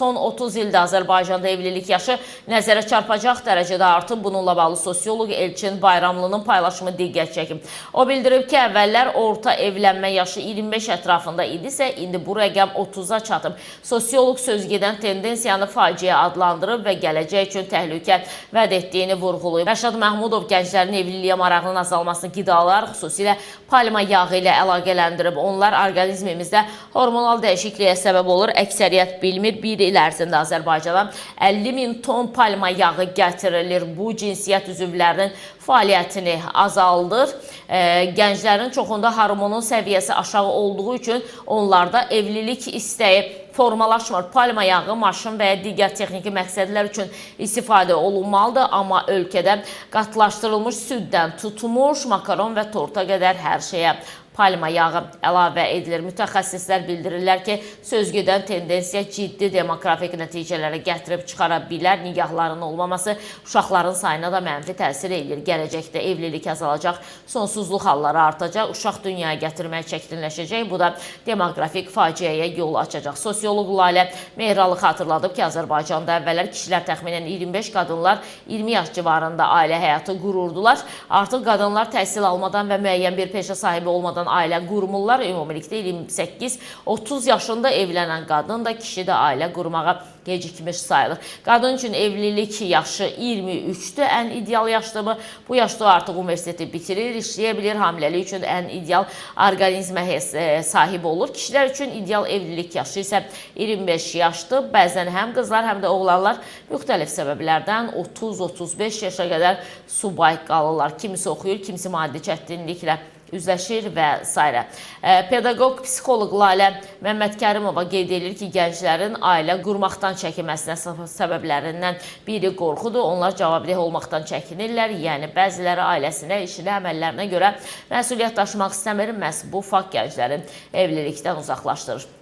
son 30 ildə Azərbaycanda evlilik yaşı nəzərə çarpacaq dərəcədə artıb. Bununla bağlı sosioloq Elçin Bayramlının paylaşımı diqqət çəkib. O bildirib ki, əvvəllər orta evlənmə yaşı 25 ətrafında idisə, indi bu rəqəm 30-a çatıb. Sosioloq sözgedən tendensiyanı faciə adlandırıb və gələcək üçün təhlükə vəd etdiyini vurğulayıb. Rəşad Məhmudov gənclərin evliliyə marağının azalmasını qidalar, xüsusilə palma yağı ilə əlaqələndirib. Onlar orqanizmimizdə hormonal dəyişikliyə səbəb olur. Əksəriyyət bilmir, bir il ərzində Azərbaycana 50 min ton palma yağı gətirilir. Bu cinsiyyət üzvlərinin fəaliyyətini azaldır. Gənclərin çoxunda hormonun səviyyəsi aşağı olduğu üçün onlarda evlilik istəyi formalaşmır. Palma yağı maşın və ya digər texniki məqsədlər üçün istifadə olunmalıdır, amma ölkədə qatılaşdırılmış süddən tutmuş, makaron və torta qədər hər şeyə palma yağı əlavə edilir. Mütəxəssislər bildirirlər ki, sözgedən tendensiya ciddi demografik nəticələrə gətirib çıxara bilər. Nigahların olmaması uşaqların sayına da mənfi təsir edir. Gələcəkdə evlilik azalacaq, sonsuzluq halları artacaq, uşaq dünyaya gətirmək çətinləşəcək. Bu da demografik faciəyə yol açacaq. Sosioloq Lalə Mehralı xatırladıb ki, Azərbaycanda əvvəllər kişilər təxminən 25, qadınlar 20 yaş civarında ailə həyatı qururdular. Artıq qadınlar təhsil almadan və müəyyən bir peşə sahibi olmadan ailə qurmurlar. Ümumilikdə 28-30 yaşında evlənən qadın da, kişi də ailə qurmağa gecikmiş sayılır. Qadın üçün evlilik yaşı 23-dür, ən ideal yaşdırmı. Bu yaşda artıq universiteti bitirir, işləyə bilir, hamiləlik üçün ən ideal orqanizmə sahib olur. Kişilər üçün ideal evlilik yaşı isə 25 yaşdır. Bəzən həm qızlar, həm də oğlanlar müxtəlif səbəblərdən 30-35 yaşa qədər subay qalırlar. Kimisi oxuyur, kimisi maddi çətinliklə üzləşir və s. Pedaqoq, psixoloq Lalə Məmmədkərimova qeyd edir ki, gənclərin ailə qurmaqdan çəkinməsinə səbəblərindən biri qorxudur. Onlar cavabdeh olmaqdan çəkinirlər. Yəni, bəziləri ailəsinə, işinə, əməllərinə görə məsuliyyət daşımaq istəmir. Məhz bu fakt gənclərin evlilikdən uzaqlaşdırır.